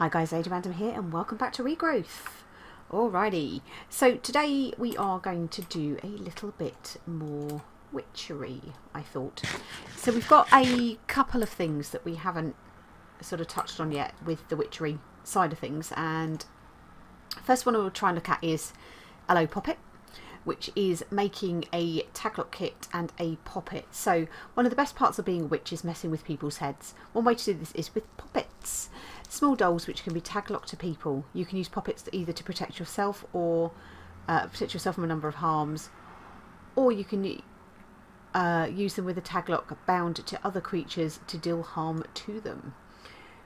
Hi guys, AgriCraft here and welcome back to Regrowth. Alrighty, so today we are going to do a little bit more witchery, I thought. So we've got a couple of things that we haven't sort of touched on yet with the witchery side of things, and first one we'll try and look at is Hello Poppet, which is making a taglock kit and a poppet. So one of the best parts of being a witch is messing with people's heads. One way to do this is with poppets. Small dolls which can be taglocked to people. You can use poppets either to protect yourself or protect yourself from a number of harms, or you can use them with a taglock bound to other creatures to deal harm to them.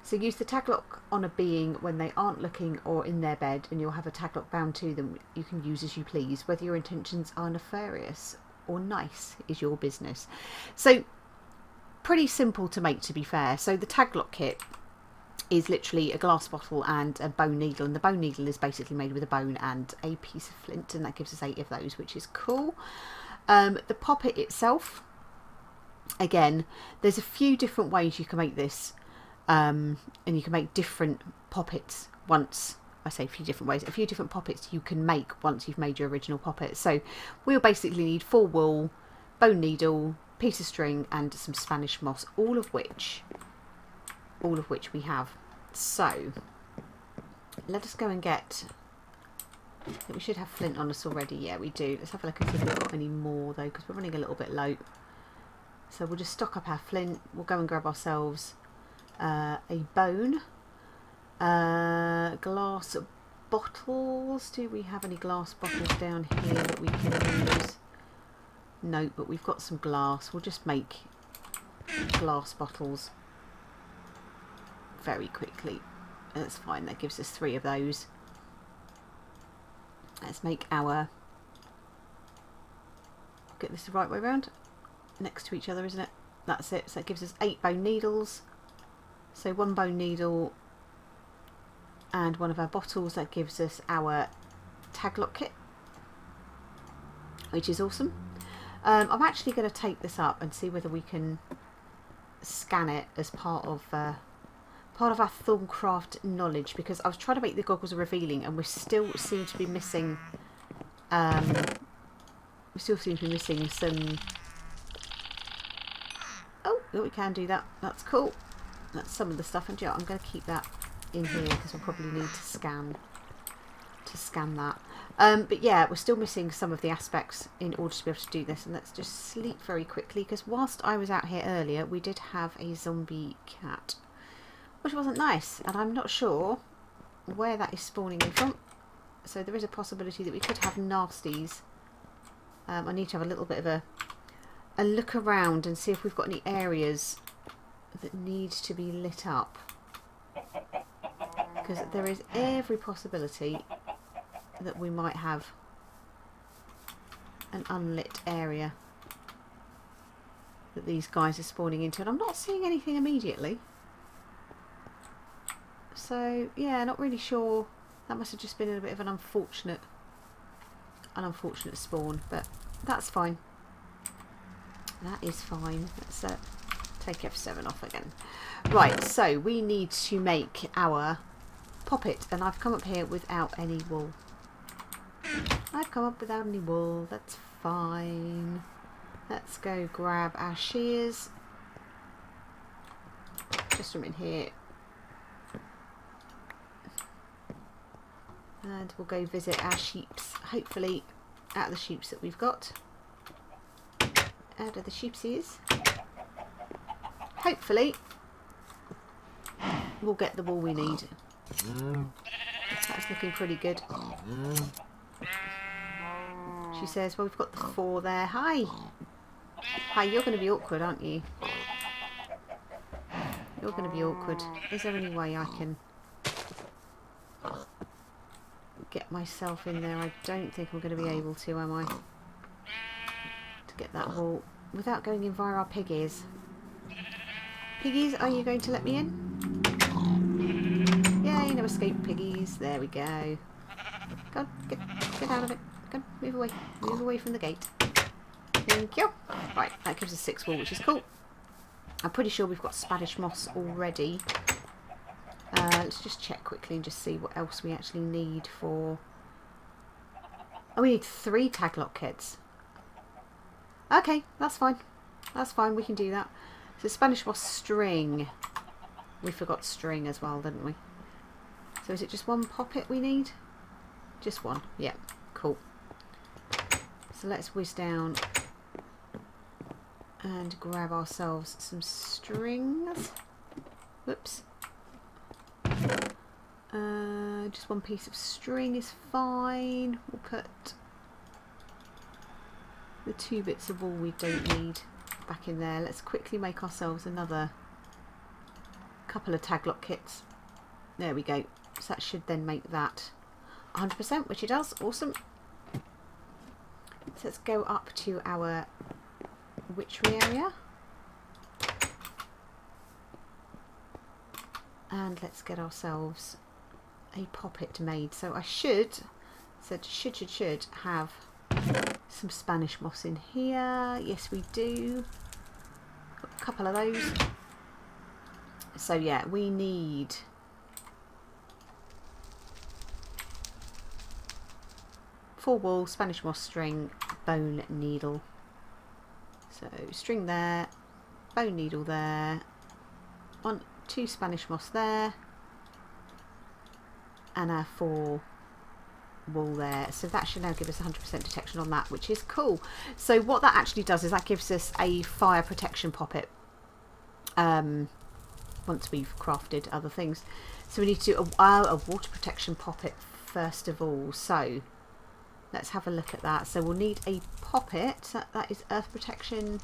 So use the taglock on a being when they aren't looking or in their bed, and you'll have a taglock bound to them you can use as you please. Whether your intentions are nefarious or nice is your business. So pretty simple to make, to be fair. So the taglock kit is literally a glass bottle and a bone needle, and the bone needle is basically made with a bone and a piece of flint, and that gives us 8 of those, which is cool. The poppet itself, again, there's a few different ways you can make this, and you can make different poppets once. I say a few different ways, a few different poppets you can make once you've made your original poppet. So we'll basically need 4 wool, bone needle, piece of string and some Spanish moss, all of which we have. So let us go and get, I think we should have flint on us already. Yeah, we do. Let's have a look and see if we've got any more though, because we're running a little bit low. So we'll just stock up our flint. We'll go and grab ourselves a bone, glass bottles. Do we have any glass bottles down here that we can use? No, but we've got some glass. We'll just make glass bottles very quickly. That's fine, that gives us 3 of those. Let's make our, get this the right way around, next to each other, isn't it? That's it. So that gives us 8 bone needles. So 1 bone needle and 1 of our bottles. That gives us our taglock kit, which is awesome. I'm actually going to take this up and see whether we can scan it as part of our Thorncraft knowledge, because I was trying to make the goggles revealing and we still seem to be missing some. Oh, we can do that. That's cool. That's some of the stuff, and yeah, I'm going to keep that in here because I'll probably need to scan that. But yeah, we're still missing some of the aspects in order to be able to do this. And let's just sleep very quickly, because whilst I was out here earlier, we did have a zombie cat, which wasn't nice, and I'm not sure where that is spawning in from. So there is a possibility that we could have nasties. I need to have a little bit of a look around and see if we've got any areas that need to be lit up, because there is every possibility that we might have an unlit area that these guys are spawning into, and I'm not seeing anything immediately. So yeah, not really sure. That must have just been a bit of an unfortunate spawn, but that's fine. That is fine. Let's take F7 off again. Right, so we need to make our poppet, and I've come up here without any wool. That's fine. Let's go grab our shears. Just from in here. And we'll go visit our sheeps, hopefully out of the sheeps that we've got. Out of the sheepsies. Hopefully we'll get the wool we need. That's looking pretty good. She says, well, we've got the 4 there. Hi, you're going to be awkward, aren't you? You're going to be awkward. Is there any way I can get myself in there? I don't think I'm going to be able to, am I? To get that wool without going in via our piggies. Piggies, are you going to let me in? Yay, no escape, piggies. There we go. Go on, get out of it. Go on, move away. Move away from the gate. Thank you. Right, that gives us 6 wool, which is cool. I'm pretty sure we've got Spanish moss already. Let's just check quickly and just see what else we actually need for... Oh, we need 3 taglock kits. Okay, that's fine. That's fine, we can do that. So Spanish moss string. We forgot string as well, didn't we? So is it just 1 poppet we need? Just 1. Yeah, cool. So let's whiz down and grab ourselves some strings. Whoops. Just 1 piece of string is fine. We'll put the 2 bits of wool we don't need back in there. Let's quickly make ourselves another couple of taglock kits. There we go. So that should then make that 100%, which it does. Awesome. So let's go up to our witchery area. And let's get ourselves a poppet made. So I should have some Spanish moss in here. Yes, we do. Got a couple of those. So yeah, we need 4 wool, Spanish moss string, bone needle. So string there, bone needle there, 2 Spanish moss there, and our 4 wool there. So that should now give us 100% detection on that, which is cool. So what that actually does is that gives us a fire protection poppet once we've crafted other things. So we need to do a water protection poppet first of all. So let's have a look at that. So we'll need a poppet. That is earth protection.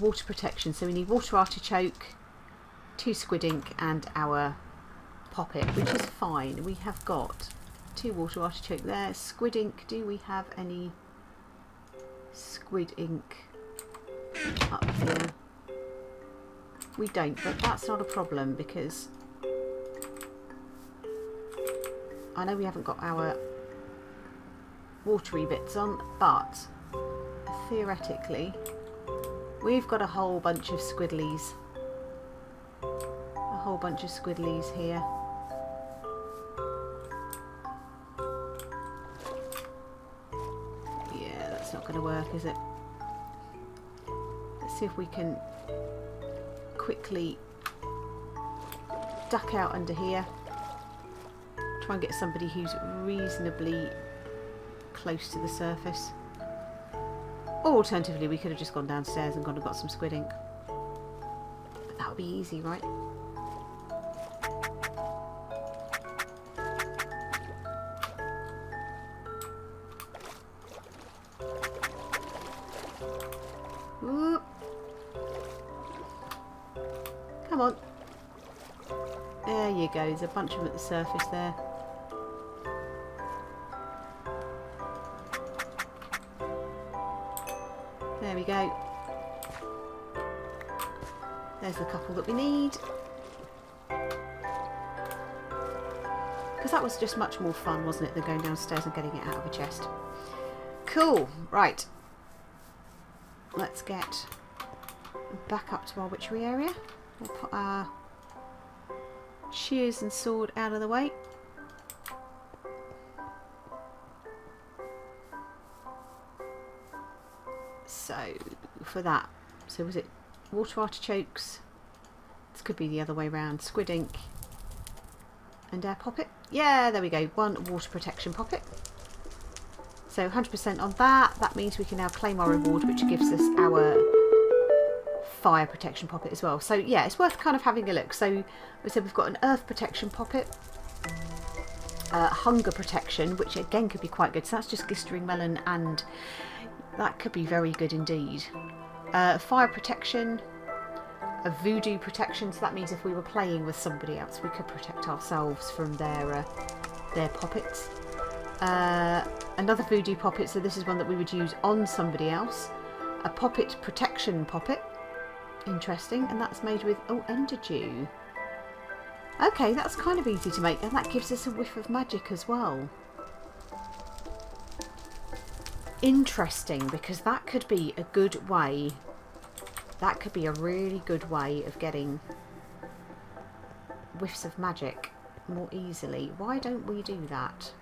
Water protection. So we need water artichoke, 2 squid ink, and our poppet, which is fine. We have got 2 water artichoke there. Squid ink. Do we have any squid ink up here? We don't, but that's not a problem because I know we haven't got our watery bits on, but theoretically we've got a whole bunch of squiddlies. A whole bunch of squiddlies here. Yeah, that's not going to work, is it? Let's see if we can quickly duck out under here. Try and get somebody who's reasonably close to the surface. Or alternatively, we could have just gone downstairs and gone and got some squid ink. But that would be easy, right? Whoop. Come on. There you go. There's a bunch of them at the surface there. There we go. There's the couple that we need. Because that was just much more fun, wasn't it, than going downstairs and getting it out of a chest. Cool. Right. Let's get back up to our witchery area. We'll put our shears and sword out of the way. So for that, so was it water artichokes? This could be the other way around. Squid ink and our poppet. Yeah, there we go. 1 water protection poppet. So 100% on that. That means we can now claim our reward, which gives us our fire protection poppet as well. So yeah, it's worth kind of having a look. So we said we've got an earth protection poppet, hunger protection, which again could be quite good. So that's just glistering melon, and that could be very good indeed. Fire protection, a voodoo protection. So that means if we were playing with somebody else, we could protect ourselves from their poppets. Another voodoo poppet. So this is one that we would use on somebody else. A poppet protection poppet. Interesting. And that's made with ender dew. Okay, that's kind of easy to make, and that gives us a whiff of magic as well. Interesting, because that could be a good way that could be a really good way of getting whiffs of magic more easily. Why don't we do that?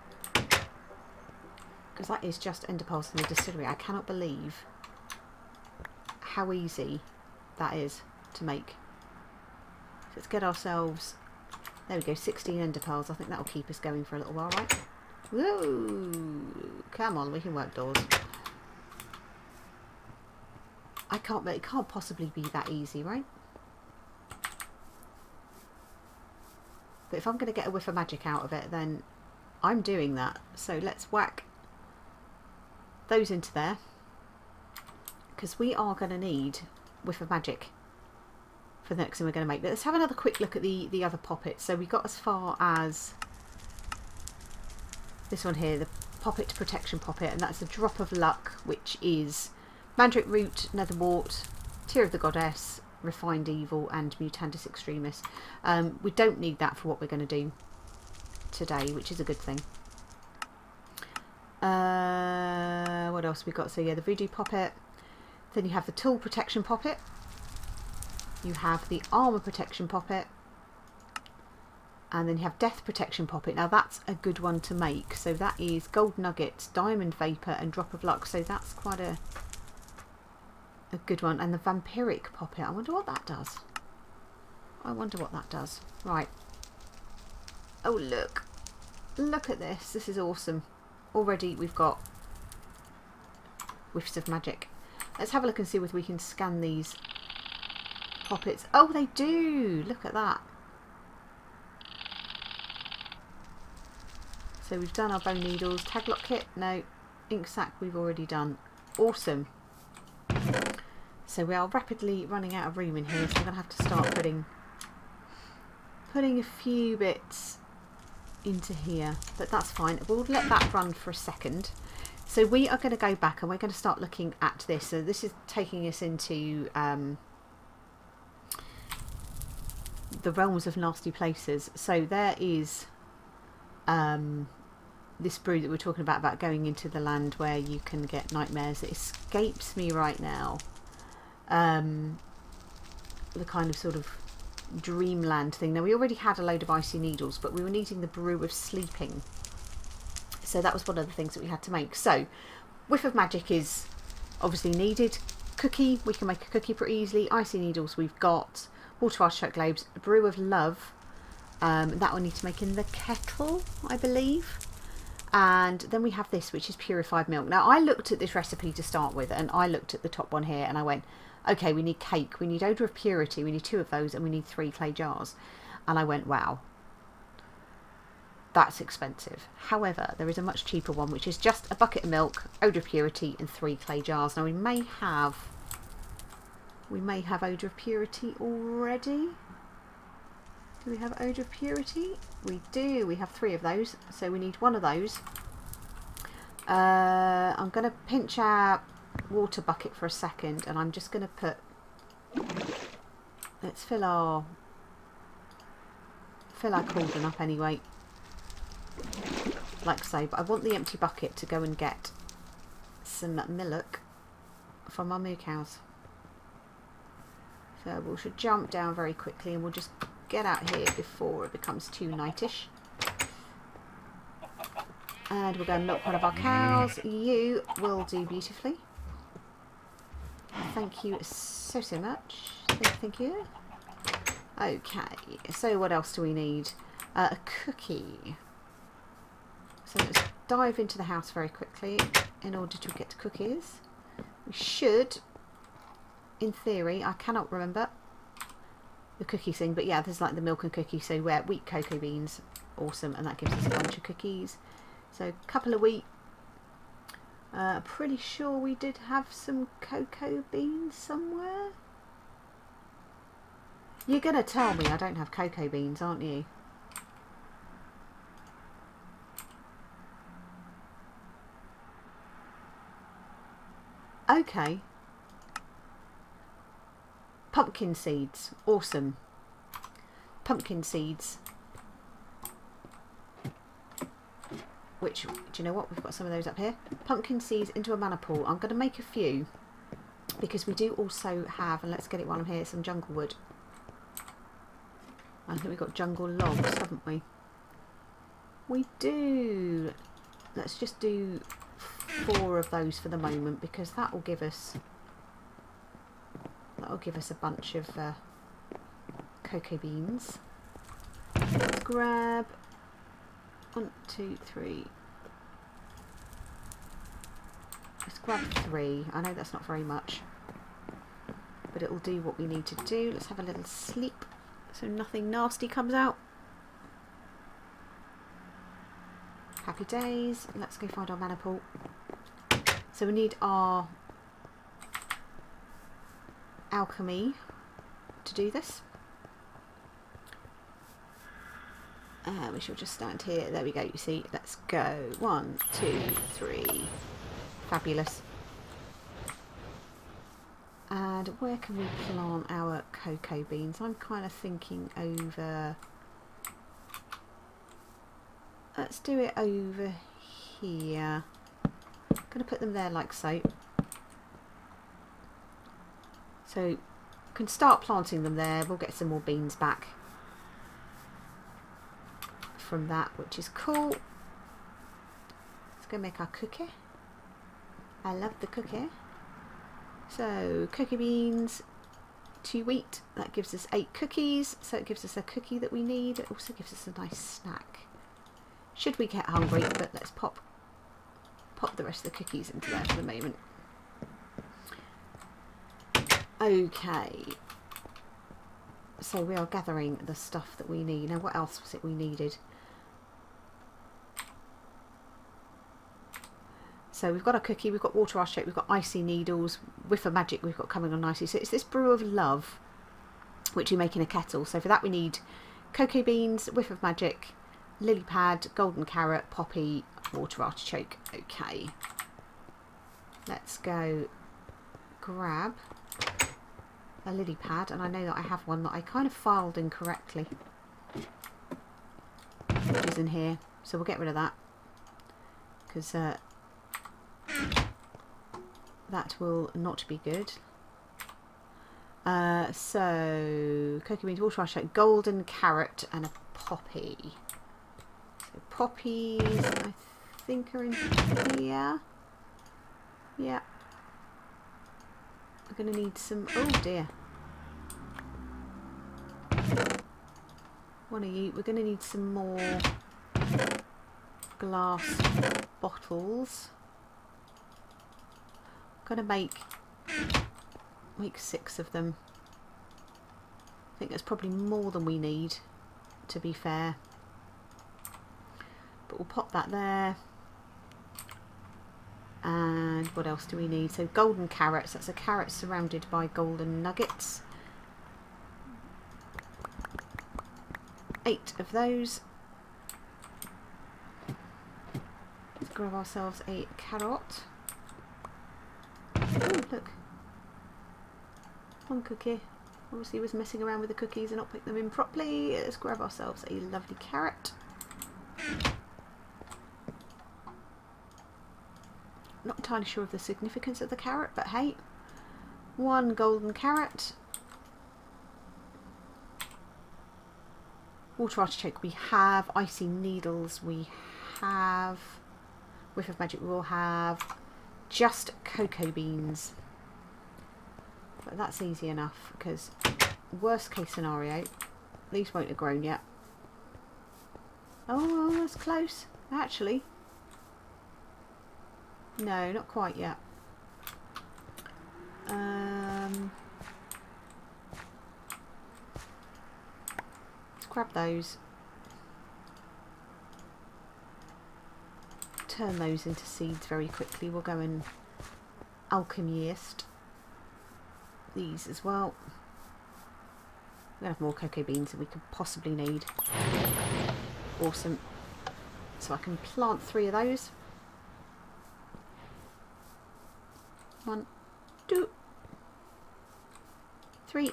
Because that is just ender pearls in the distillery. I cannot believe how easy that is to make. So let's get ourselves, there we go, 16 ender pearls. I think that'll keep us going for a little while, right? Woo! Come on, we can work doors. It can't possibly be that easy, right? But if I'm going to get a whiff of magic out of it, then I'm doing that. So let's whack those into there, because we are going to need whiff of magic for the next thing we're going to make. But let's have another quick look at the other poppets. So we got as far as this one here, the Poppet Protection Poppet, and that's the Drop of Luck, which is Mandrake Root, Netherwort, Tear of the Goddess, Refined Evil, and Mutandis Extremis. We don't need that for what we're going to do today, which is a good thing. What else we got? So yeah, the Voodoo Poppet. Then you have the Tool Protection Poppet. You have the Armour Protection Poppet. And then you have Death Protection Poppet. Now that's a good one to make. So that is Gold Nuggets, Diamond Vapour, and Drop of Luck. So that's quite a good one. And the Vampiric Poppet. I wonder what that does. I wonder what that does. Right. Oh, look. Look at this. This is awesome. Already we've got whiffs of magic. Let's have a look and see if we can scan these poppets. Oh, they do. Look at that. So we've done our bone needles. Taglock kit. No. Ink sac we've already done. Awesome. So we are rapidly running out of room in here, so I'm going to have to start putting a few bits into here, but that's fine. We'll let that run for a second. So we are going to go back and we're going to start looking at this. So this is taking us into the realms of nasty places. So there is this brew that we're talking about going into the land where you can get nightmares. It escapes me right now. The kind of sort of dreamland thing. Now we already had a load of icy needles, but we were needing the brew of sleeping. So that was one of the things that we had to make. So whiff of magic is obviously needed. Cookie, we can make a cookie pretty easily. Icy needles we've got. Water artichoke globes. Brew of love. That we'll need to make in the kettle, I believe. And then we have this, which is purified milk. Now I looked at this recipe to start with, and I looked at the top one here and I went, okay, we need cake, we need odour of purity, we need 2 of those, and we need 3 clay jars. And I went, wow, that's expensive. However, there is a much cheaper one, which is just a bucket of milk, odour of purity, and 3 clay jars. Now we may have odour of purity already. Do we have odour of purity? We do. We have 3 of those, so we need 1 of those. I'm going to pinch our water bucket for a second, and I'm just going to put, let's fill our cauldron up anyway, like so. But I want the empty bucket to go and get some milk from our moo cows. So we should jump down very quickly, and we'll just get out here before it becomes too nightish. And we'll go and milk one of our cows. You will do beautifully. Thank you so much. Thank you. Okay, so what else do we need? A cookie. So let's dive into the house very quickly in order to get cookies. We should, in theory, I cannot remember the cookie thing, but yeah, there's like the milk and cookie. So we're wheat cocoa beans, awesome, and that gives us a bunch of cookies. So a couple of wheat. Pretty sure we did have some cocoa beans somewhere. You're gonna tell me I don't have cocoa beans, aren't you? Okay. Pumpkin seeds, awesome. Pumpkin seeds. Which, do you know what? We've got some of those up here. Pumpkin seeds into a mana pool. I'm going to make a few because we do also have, and let's get it while I'm here, some jungle wood. I think we've got jungle logs, haven't we? We do. Let's just do 4 of those for the moment, because that will give us a bunch of cocoa beans. Let's grab 1, 2, 3. Let's grab 3. I know that's not very much, but it will do what we need to do. Let's have a little sleep so nothing nasty comes out. Happy days. Let's go find our mana pool. So we need our alchemy to do this. We shall just stand here. There we go, you see. Let's go. 1, 2, 3. Fabulous. And where can we plant our cocoa beans? I'm kind of thinking over... Let's do it over here. I'm going to put them there like so. So we can start planting them there. We'll get some more beans back from that, which is cool. Let's go make our cookie. I love the cookie. So cookie beans, 2 wheat. That gives us 8 cookies. So it gives us a cookie that we need. It also gives us a nice snack. Should we get hungry, but let's pop the rest of the cookies into there for the moment. Okay. So we are gathering the stuff that we need. Now what else was it we needed? So we've got a cookie, we've got water artichoke, we've got icy needles, whiff of magic we've got coming on nicely. So it's this brew of love, which we make in a kettle. So for that we need cocoa beans, whiff of magic, lily pad, golden carrot, poppy, water artichoke. Okay. Let's go grab a lily pad, and I know that I have one that I kind of filed incorrectly, which is in here. So we'll get rid of that, because that will not be good. So cocoa beans, water artichoke, golden carrot, and a poppy. So poppies, I think, are in here. Yeah. We're going to need some... Oh dear. One of you. We're going to need some more glass bottles. I'm going to make 6 of them. I think that's probably more than we need, to be fair. But we'll pop that there. And what else do we need? So golden carrots. That's a carrot surrounded by golden nuggets. 8 of those. Let's grab ourselves a carrot. Oh, look. One cookie. Obviously was messing around with the cookies and not putting them in properly. Let's grab ourselves a lovely carrot. Not entirely sure of the significance of the carrot, but hey. 1 golden carrot. Water artichoke we have. Icy needles we have. Whiff of magic we will have. Just cocoa beans. But that's easy enough, because worst case scenario, these won't have grown yet. Oh, that's close. Actually. No, not quite yet. Let's grab those. Turn those into seeds very quickly. We'll go and alchemist these as well. We're going to have more cocoa beans than we could possibly need. Awesome. So I can plant 3 of those. 1, 2, 3.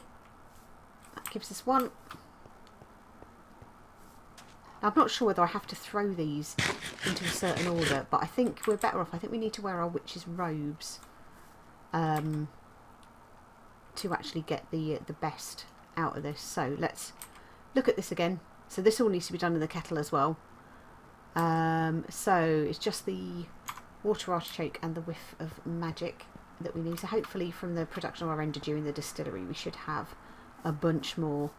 That gives us 1. Now, I'm not sure whether I have to throw these into a certain order, but I think we're better off. I think we need to wear our witch's robes to actually get the best out of this. So let's look at this again. So this all needs to be done in the kettle as well. So it's just the water artichoke and the whiff of magic that we need. So hopefully from the production of our ender dew in the distillery we should have a bunch more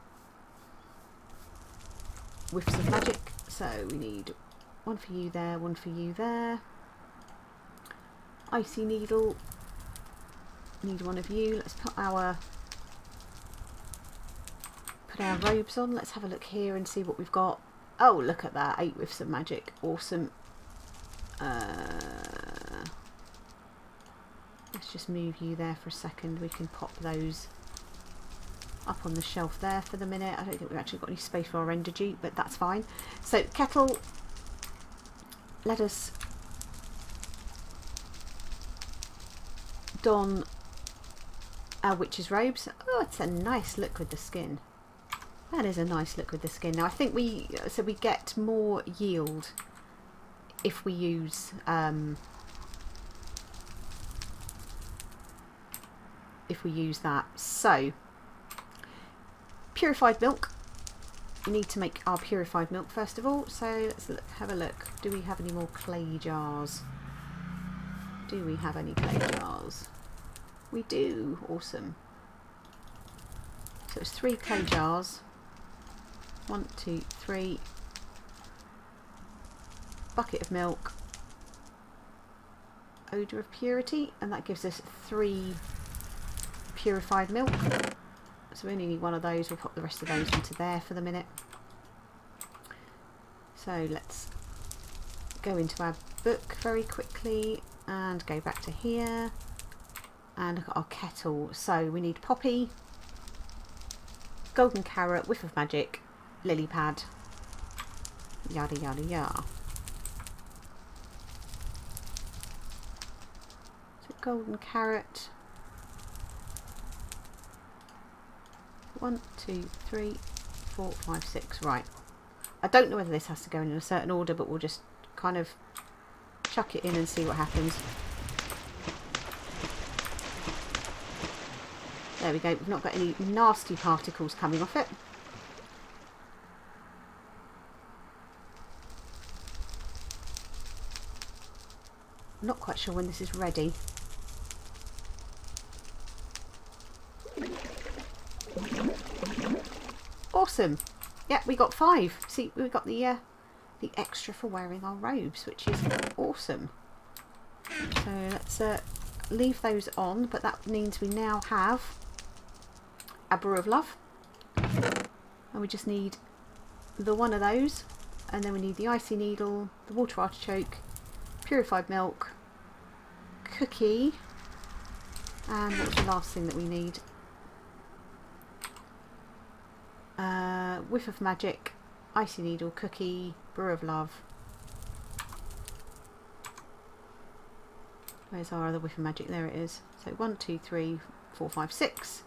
whiffs of magic. So we need one for you there, one for you there. Icy needle, need one of you. Let's put our robes on. Let's have a look here and see what we've got. Oh, look at that, 8 whiffs of magic, awesome. Let's just move you there for a second. We can pop those up on the shelf there for the minute. I don't think we've actually got any space for our ender dew, but that's fine. So kettle, let us don our witch's robes. Oh, it's a nice look with the skin. That is a nice look with the skin. Now I think we get more yield if we use that. So purified milk. We need to make our purified milk first of all. So let's have a look. Do we have any more clay jars? Do we have any clay jars? We do. Awesome. So it's 3 clay jars. 1, 2, 3. Bucket of milk. Odour of purity, and that gives us 3 purified milk. So we only need one of those. We'll pop the rest of those into there for the minute. So let's go into our book very quickly and go back to here and look at our kettle. So we need poppy, golden carrot, whiff of magic, lily pad, yada yada yada. So golden carrot. 1, 2, 3, 4, 5, 6. Right. I don't know whether this has to go in a certain order, but we'll just kind of chuck it in and see what happens. There we go. We've not got any nasty particles coming off it. I'm not quite sure when this is ready. Awesome. Yeah, we got 5. See, we got the extra for wearing our robes, which is awesome. So let's leave those on, but that means we now have a brew of love, and we just need the one of those, and then we need the icy needle, the water artichoke, purified milk, cookie, and what's the last thing that we need? Whiff of magic, icy needle, cookie, brew of love. Where's our other whiff of magic? There it is. So 1, 2, 3, 4, 5, 6.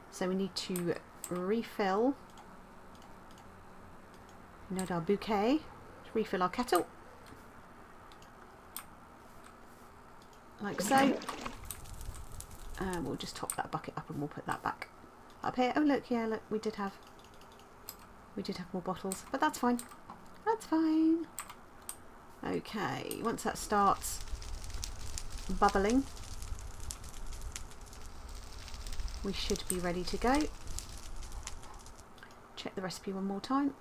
So we need to refill. Our bouquet. To refill our kettle. Like so. And we'll just top that bucket up and we'll put that back up here. Oh look, yeah, look, we did have more bottles, but that's fine. That's fine. Okay, once that starts bubbling, we should be ready to go. Check the recipe one more time.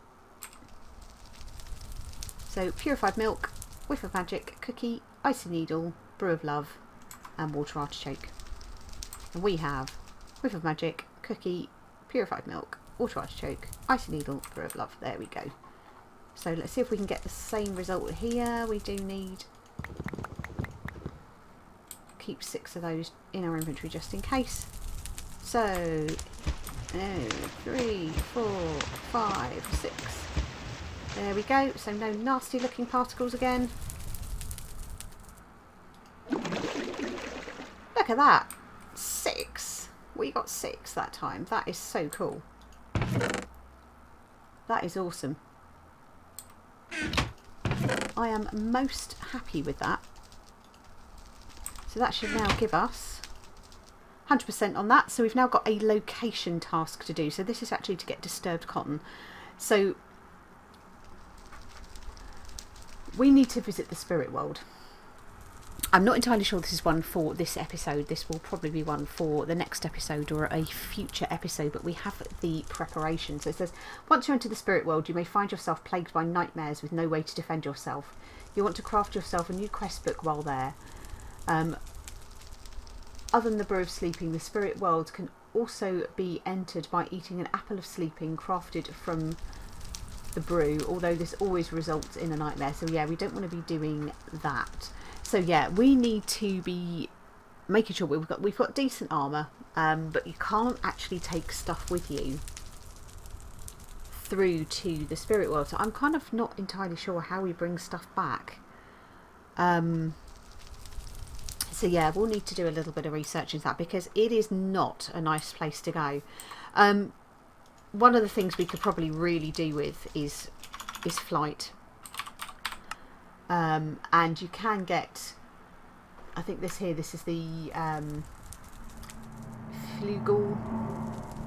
So purified milk, whiff of magic, cookie, icy needle, brew of love, and water artichoke. And we have whiff of magic, cookie, purified milk, water artichoke, icy needle, brew of love. There we go. So let's see if we can get the same result here. We do need keep 6 of those in our inventory just in case. So 3, 4, 5, 6. There we go. So no nasty looking particles again. Look at that. 6. We got 6 that time. That is so cool. That is awesome. I am most happy with that. So that should now give us 100% on that. So we've now got a location task to do. So this is actually to get disturbed cotton. So we need to visit the spirit world. I'm not entirely sure this is one for this episode. This will probably be one for the next episode or a future episode, but we have the preparation. So it says, once you enter the spirit world, you may find yourself plagued by nightmares with no way to defend yourself. You want to craft yourself a new quest book while there. Other than the brew of sleeping, the spirit world can also be entered by eating an apple of sleeping crafted from the brew, although this always results in a nightmare. So yeah, we don't want to be doing that. So yeah, we need to be making sure we've got decent armour, but you can't actually take stuff with you through to the spirit world. So I'm kind of not entirely sure how we bring stuff back. So yeah, we'll need to do a little bit of research into that, because it is not a nice place to go. One of the things we could probably really do with is flight. And you can get, I think this is the Flugel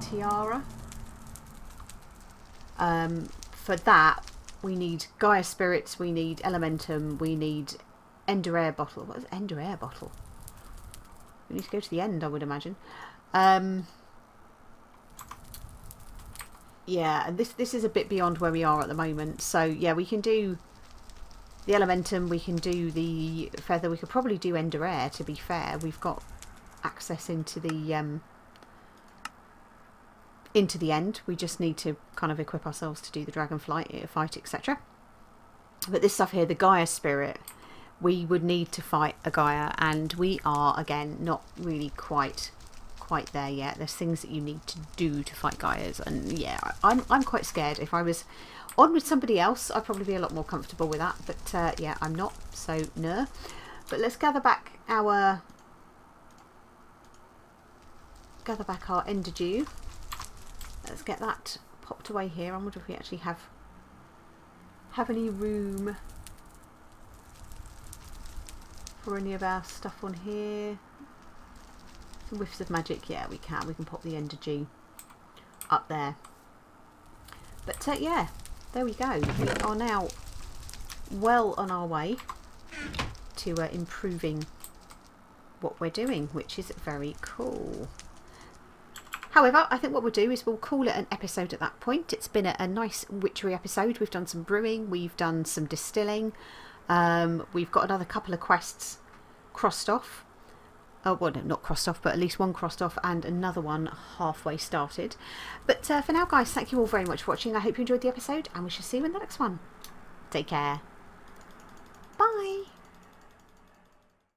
Tiara. For that we need Gaia Spirits, we need Elementum, we need Ender Air Bottle. What is Ender Air Bottle? We need to go to the end, I would imagine. Yeah, and this is a bit beyond where we are at the moment. So yeah, we can do the Elementum, we can do the Feather, we could probably do Ender Air, to be fair. We've got access into the end. We just need to kind of equip ourselves to do the dragonflight fight, etc. But this stuff here, the Gaia Spirit, we would need to fight a Gaia, and we are, again, not really quite there yet. There's things that you need to do to fight Gaias, and yeah, I'm quite scared. If I was on with somebody else, I'd probably be a lot more comfortable with that, but yeah, I'm not, so no. But let's gather back our Ender Dew. Let's get that popped away here. I wonder if we actually have any room for any of our stuff on here. Some whiffs of magic, yeah, we can pop the Ender Dew up there. But yeah, there we go. We are now well on our way to improving what we're doing, which is very cool. However, I think what we'll do is we'll call it an episode at that point. It's been a nice witchery episode. We've done some brewing, we've done some distilling, we've got another couple of quests crossed off. Oh, well, no, not crossed off, but at least one crossed off and another one halfway started. But for now, guys, thank you all very much for watching. I hope you enjoyed the episode, and we shall see you in the next one. Take care. Bye.